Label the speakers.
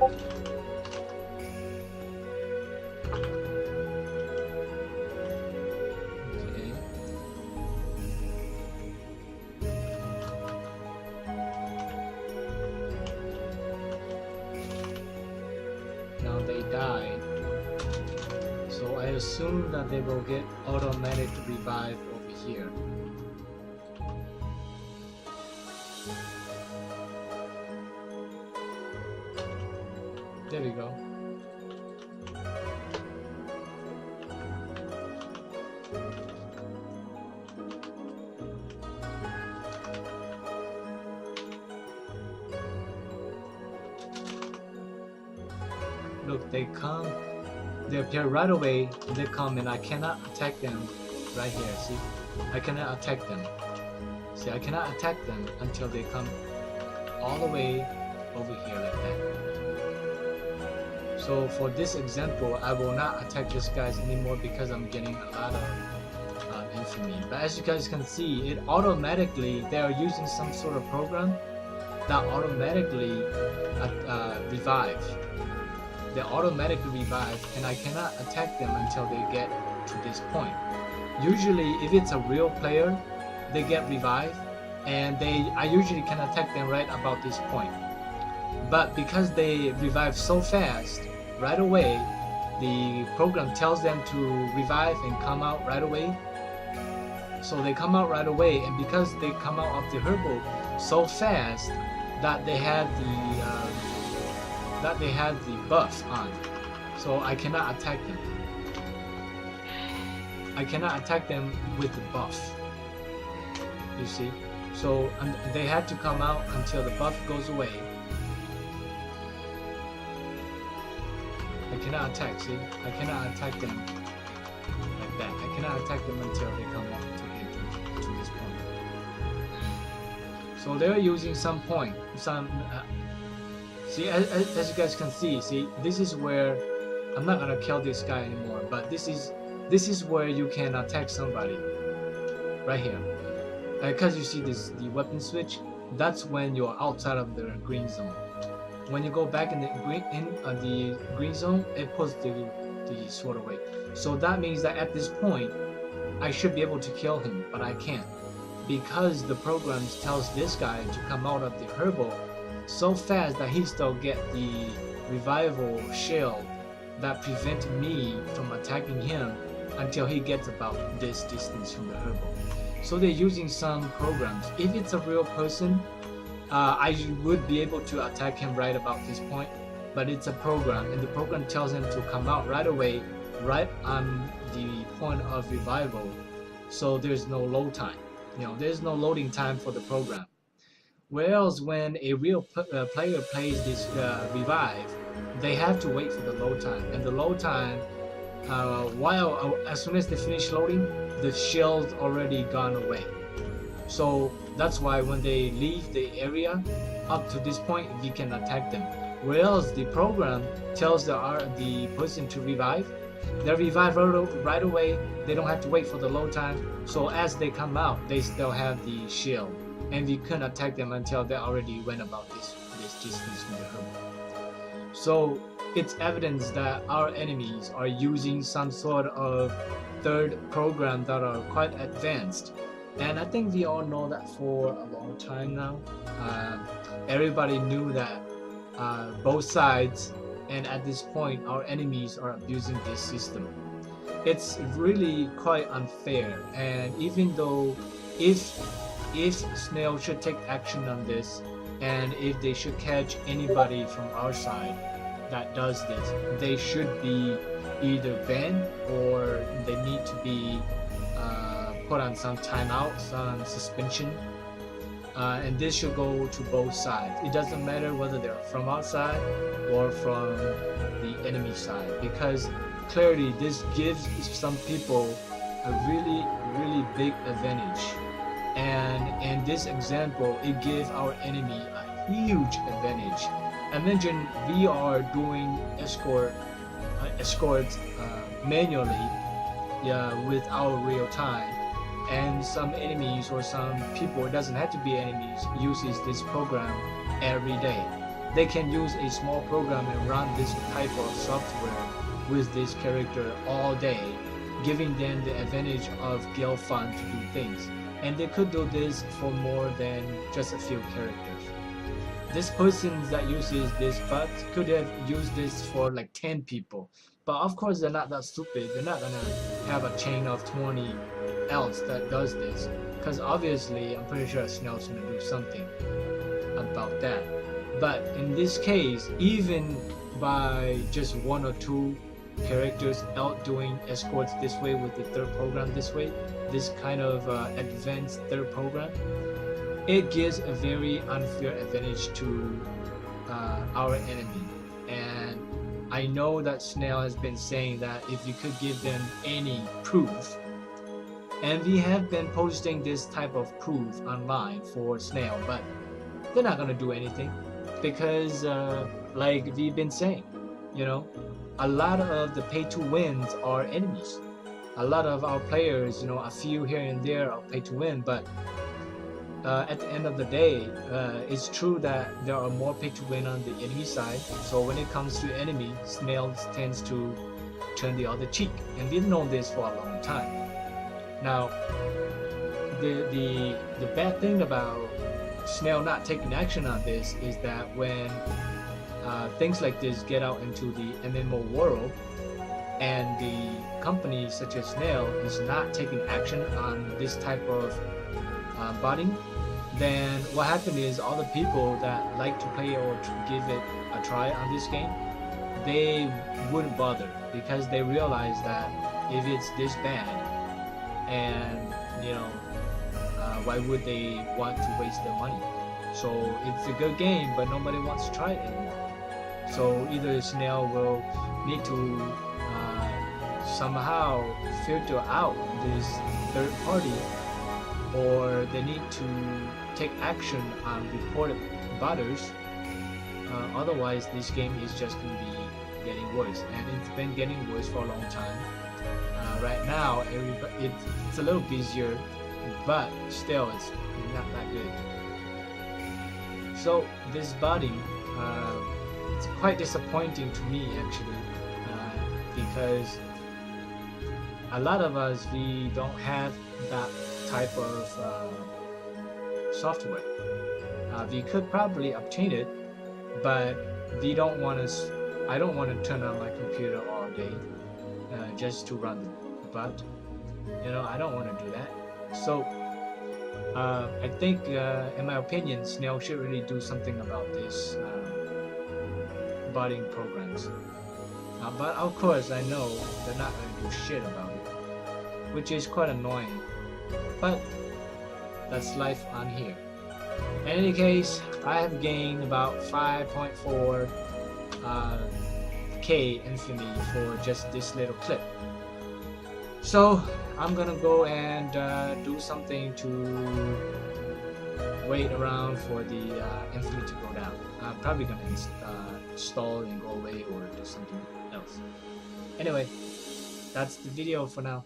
Speaker 1: Now they died, so I assume that they will get automatic revive over here. There we go. Look, they come, they appear right away, they come and I cannot attack them right here, see? I cannot attack them. See, I cannot attack them until they come all the way over here like that. So for this example, I will not attack these guys anymore because I'm getting a lot of infamy. But as you guys can see, it automatically, they are using some sort of program that automatically revive. They automatically revive, and I cannot attack them until they get to this point. Usually, if it's a real player, they get revived, and I usually can attack them right about this point. But because they revive so fast, right away, the program tells them to revive and come out right away. So they come out right away, and because they come out of the herbal so fast that they have the buff on, so I cannot attack them. I cannot attack them with the buff. You see, so they had to come out until the buff goes away. I cannot attack. See, I cannot attack them like that. I cannot attack them until they come up to this point. So they're using some point, see, as you guys can see, this is where I'm not gonna kill this guy anymore. But this is where you can attack somebody, right here. Because you see the weapon switch, that's when you're outside of the green zone. When you go back in the green zone, it puts the sword away. So that means that at this point, I should be able to kill him, but I can't, because the program tells this guy to come out of the herbal so fast that he still get the revival shield that prevent me from attacking him until he gets about this distance from the herbal. So they're using some programs. If it's a real person, I would be able to attack him right about this point, but it's a program, and the program tells him to come out right away, right on the point of revival. So there's no load time. There's no loading time for the program. Whereas when a real player plays this revive, they have to wait for the load time, and the load time, as soon as they finish loading, the shield's already gone away. So that's why when they leave the area up to this point, we can attack them. Whereas the program tells the person to revive, they revive right away. They don't have to wait for the load time. So as they come out, they still have the shield, and we couldn't attack them until they already went about this distance from the herbal. So it's evidence that our enemies are using some sort of third program that are quite advanced. And I think we all know that for a long time now. Everybody knew that both sides, and at this point our enemies are abusing this system. It's really quite unfair, and even though if SNAIL should take action on this, and if they should catch anybody from our side that does this, they should be either banned or they need to be put on some timeout, some suspension, and this should go to both sides. It doesn't matter whether they're from outside or from the enemy side, because clearly this gives some people a really big advantage, and in this example it gives our enemy a huge advantage. Imagine we are doing escorts manually, with our real time, and some enemies or some people, it doesn't have to be enemies, uses this program every day. they can use a small program and run this type of software with this character all day, giving them the advantage of guild fund to do things. And they could do this for more than just a few characters. This person that uses this bot could have used this for like 10 people. But of course they're not that stupid. They're not gonna have a chain of 20 else that does this. Because obviously I'm pretty sure SNAIL's gonna do something about that. But in this case, even by just 1 or 2 characters outdoing escorts this way with the third program this way, this kind of advanced third program, it gives a very unfair advantage to our enemy. And I know that SNAIL has been saying that if you could give them any proof, and we have been posting this type of proof online for SNAIL, but they're not gonna do anything because like we've been saying, you know, a lot of the pay to wins are enemies. A lot of our players, you know, a few here and there are pay to win, but at the end of the day, it's true that there are more pay to win on the enemy side. So when it comes to enemy, SNAIL tends to turn the other cheek, and we've known this for a long time. Now, the bad thing about SNAIL not taking action on this is that when things like this get out into the MMO world, and the company such as SNAIL is not taking action on this type of botting, then what happened is all the people that like to play or to give it a try on this game, they wouldn't bother because they realize that if it's this bad, and you know, why would they want to waste their money? So it's a good game, but nobody wants to try it anymore. So either SNAIL will need to somehow filter out this third party, or they need to take action on reported botters. Otherwise this game is just going to be getting worse, and it's been getting worse for a long time. Right now it's a little busier, but still it's not that good. So this botting, it's quite disappointing to me actually, because a lot of us, we don't have that type of software. We could probably obtain it, but we don't want to. I don't want to turn on my computer all day just to run the bot. You know, I don't want to do that. So I think, in my opinion, SNAIL should really do something about this botting programs. But of course, I know they're not going to do shit about it, which is quite annoying. But that's life on here. In any case, I have gained about 5.4 K infamy for just this little clip. So I'm gonna go and do something to wait around for the infamy to go down. I'm probably gonna stall and go away or do something else. Anyway, that's the video for now.